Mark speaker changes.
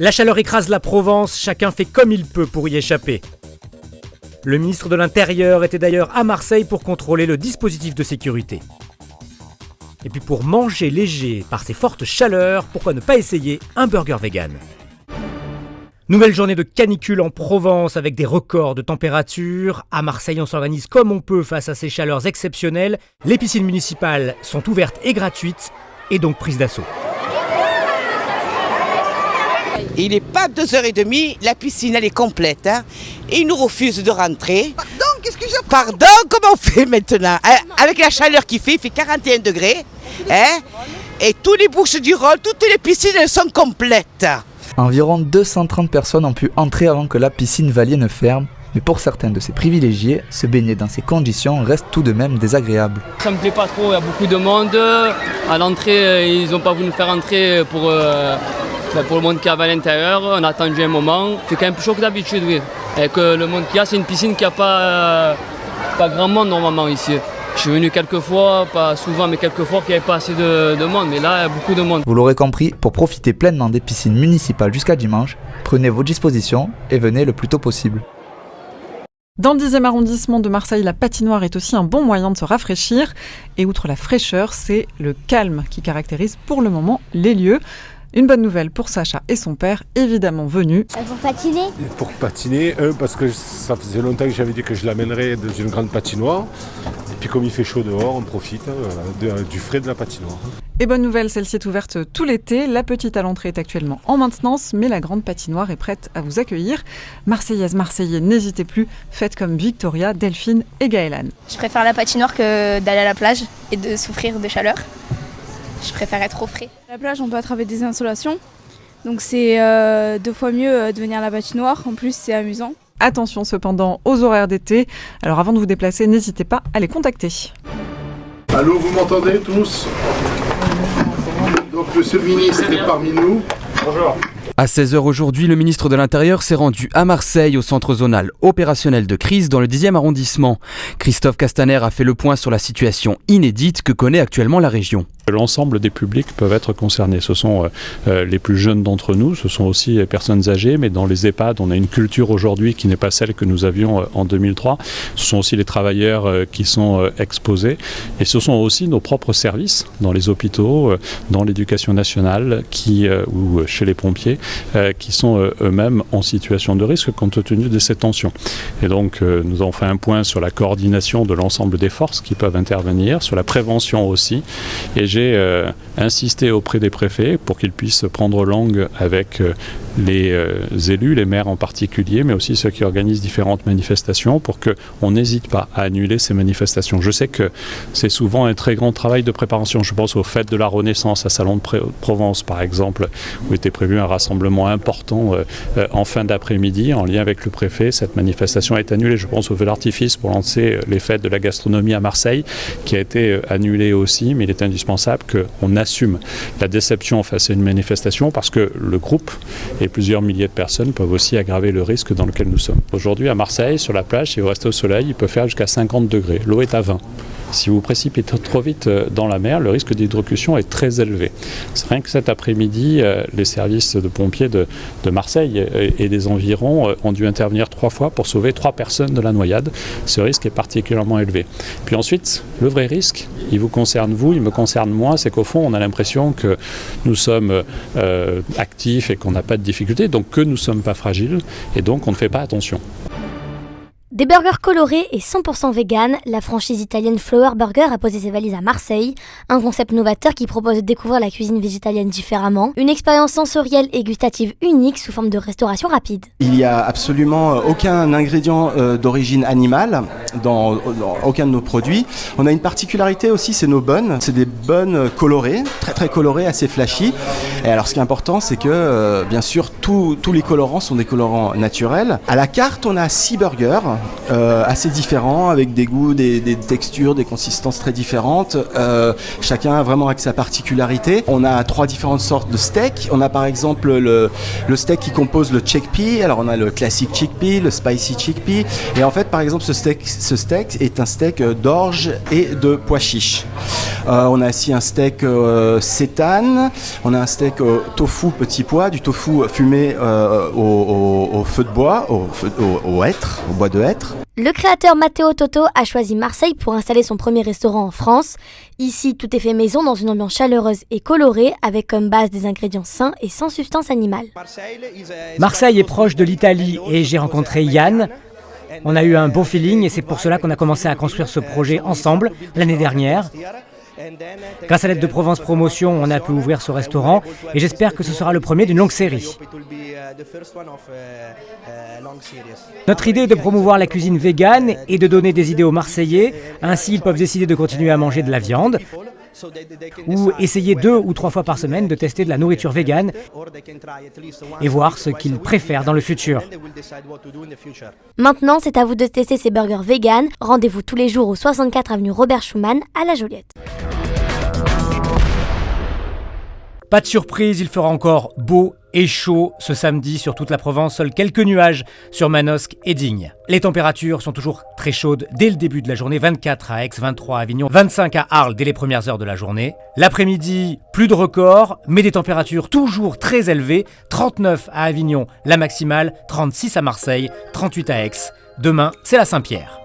Speaker 1: La chaleur écrase la Provence, chacun fait comme il peut pour y échapper. Le ministre de l'Intérieur était d'ailleurs à Marseille pour contrôler le dispositif de sécurité. Et puis pour manger léger par ces fortes chaleurs, pourquoi ne pas essayer un burger vegan ? Nouvelle journée de canicule en Provence avec des records de température. À Marseille, on s'organise comme on peut face à ces chaleurs exceptionnelles. Les piscines municipales sont ouvertes et gratuites et donc prises d'assaut.
Speaker 2: Il n'est pas 2h30, la piscine elle est complète. Et ils nous refusent de rentrer. Pardon, comment on fait maintenant? Avec la chaleur qu'il fait, il fait 41 degrés. Et tous les Bouches du Rhône, toutes les piscines elles sont complètes.
Speaker 3: Environ 230 personnes ont pu entrer avant que la piscine Valier ne ferme. Mais pour certains de ces privilégiés, se baigner dans ces conditions reste tout de même désagréable.
Speaker 4: Ça me plaît pas trop, il y a beaucoup de monde. À l'entrée, ils n'ont pas voulu nous faire entrer pour le monde qui y avait à l'intérieur. On a attendu un moment. C'est quand même plus chaud que d'habitude, oui. Et que le monde qu'il y a, c'est une piscine qui n'a pas grand monde normalement ici. Je suis venu quelques fois, pas souvent, mais quelques fois qu'il n'y avait pas assez de monde. Mais là, il y a beaucoup de monde.
Speaker 3: Vous l'aurez compris, pour profiter pleinement des piscines municipales jusqu'à dimanche, prenez vos dispositions et venez le plus tôt possible.
Speaker 5: Dans le 10e arrondissement de Marseille, la patinoire est aussi un bon moyen de se rafraîchir. Et outre la fraîcheur, c'est le calme qui caractérise pour le moment les lieux. Une bonne nouvelle pour Sacha et son père, évidemment venus.
Speaker 6: Pour patiner ?
Speaker 7: Pour patiner, parce que ça faisait longtemps que j'avais dit que je l'amènerais dans une grande patinoire. Et puis comme il fait chaud dehors, on profite du frais de la patinoire.
Speaker 5: Et bonne nouvelle, celle-ci est ouverte tout l'été. La petite à l'entrée est actuellement en maintenance, mais la grande patinoire est prête à vous accueillir. Marseillaises, Marseillais, n'hésitez plus, faites comme Victoria, Delphine et Gaëlane.
Speaker 6: Je préfère la patinoire que d'aller à la plage et de souffrir de chaleur. Je préfère être au frais.
Speaker 8: À la plage, on peut attraper des insolations. Donc c'est 2 fois mieux de venir à la patinoire. En plus, c'est amusant.
Speaker 5: Attention cependant aux horaires d'été. Alors avant de vous déplacer, n'hésitez pas à les contacter.
Speaker 9: Allô, vous m'entendez tous ? Donc monsieur le ministre est parmi nous.
Speaker 7: Bonjour.
Speaker 10: À 16h aujourd'hui, le ministre de l'Intérieur s'est rendu à Marseille, au centre zonal opérationnel de crise dans le 10e arrondissement. Christophe Castaner a fait le point sur la situation inédite que connaît actuellement la région.
Speaker 11: L'ensemble des publics peuvent être concernés. Ce sont les plus jeunes d'entre nous, ce sont aussi les personnes âgées, mais dans les EHPAD, on a une culture aujourd'hui qui n'est pas celle que nous avions en 2003. Ce sont aussi les travailleurs qui sont exposés, et ce sont aussi nos propres services dans les hôpitaux, dans l'éducation nationale ou chez les pompiers, qui sont eux-mêmes en situation de risque compte tenu de ces tensions. Et donc nous avons fait un point sur la coordination de l'ensemble des forces qui peuvent intervenir, sur la prévention aussi, et j'ai insisté auprès des préfets pour qu'ils puissent prendre langue avec les élus, les maires en particulier, mais aussi ceux qui organisent différentes manifestations pour qu'on n'hésite pas à annuler ces manifestations. Je sais que c'est souvent un très grand travail de préparation. Je pense aux fêtes de la Renaissance à Salon de Provence par exemple, où était prévu un rassemblement important en fin d'après-midi en lien avec le préfet. Cette manifestation est annulée. Je pense au feu d'artifice pour lancer les fêtes de la gastronomie à Marseille qui a été annulée aussi, mais il est indispensable qu'on assume la déception face à une manifestation parce que le groupe et plusieurs milliers de personnes peuvent aussi aggraver le risque dans lequel nous sommes. Aujourd'hui à Marseille, sur la plage, si vous restez au soleil, il peut faire jusqu'à 50 degrés. L'eau est à 20. Si vous précipitez trop vite dans la mer, le risque d'hydrocution est très élevé. C'est rien que cet après-midi, les services de pompiers de Marseille et des environs ont dû intervenir 3 fois pour sauver 3 personnes de la noyade. Ce risque est particulièrement élevé. Puis ensuite, le vrai risque, il vous concerne vous, il me concerne moi, c'est qu'au fond, on a l'impression que nous sommes actifs et qu'on n'a pas de difficultés, donc que nous ne sommes pas fragiles et donc on ne fait pas attention.
Speaker 12: Des burgers colorés et 100% vegan, la franchise italienne Flower Burger a posé ses valises à Marseille. Un concept novateur qui propose de découvrir la cuisine végétalienne différemment. Une expérience sensorielle et gustative unique sous forme de restauration rapide.
Speaker 13: Il n'y a absolument aucun ingrédient d'origine animale dans aucun de nos produits. On a une particularité aussi, c'est nos buns. C'est des buns colorés, très très colorés, assez flashy. Et alors ce qui est important, c'est que bien sûr tous les colorants sont des colorants naturels. À la carte, on a 6 burgers assez différents, avec des goûts, des textures, des consistances très différentes. Chacun vraiment avec sa particularité. On a 3 différentes sortes de steaks. On a par exemple le steak qui compose le chickpea. Alors on a le classique chickpea, le spicy chickpea. Et en fait, par exemple, ce steak est un steak d'orge et de pois chiches. On a aussi un steak seitan. On a un steak tofu petit pois, du tofu fumé au feu de bois, au hêtre, au bois de hêtre.
Speaker 12: Le créateur Matteo Totò a choisi Marseille pour installer son premier restaurant en France. Ici, tout est fait maison dans une ambiance chaleureuse et colorée, avec comme base des ingrédients sains et sans substance animale.
Speaker 1: Marseille est proche de l'Italie et j'ai rencontré Yann. On a eu un bon feeling et c'est pour cela qu'on a commencé à construire ce projet ensemble l'année dernière. Grâce à l'aide de Provence Promotion, on a pu ouvrir ce restaurant et j'espère que ce sera le premier d'une longue série. Notre idée est de promouvoir la cuisine végane et de donner des idées aux Marseillais. Ainsi, ils peuvent décider de continuer à manger de la viande ou essayer 2 ou 3 fois par semaine de tester de la nourriture végane et voir ce qu'ils préfèrent dans le futur.
Speaker 12: Maintenant, c'est à vous de tester ces burgers véganes. Rendez-vous tous les jours au 64 avenue Robert Schumann à La Joliette.
Speaker 1: Pas de surprise, il fera encore beau et chaud ce samedi sur toute la Provence. Seuls quelques nuages sur Manosque et Digne. Les températures sont toujours très chaudes dès le début de la journée. 24 à Aix, 23 à Avignon, 25 à Arles dès les premières heures de la journée. L'après-midi, plus de records, mais des températures toujours très élevées. 39 à Avignon, la maximale, 36 à Marseille, 38 à Aix. Demain, c'est la Saint-Pierre.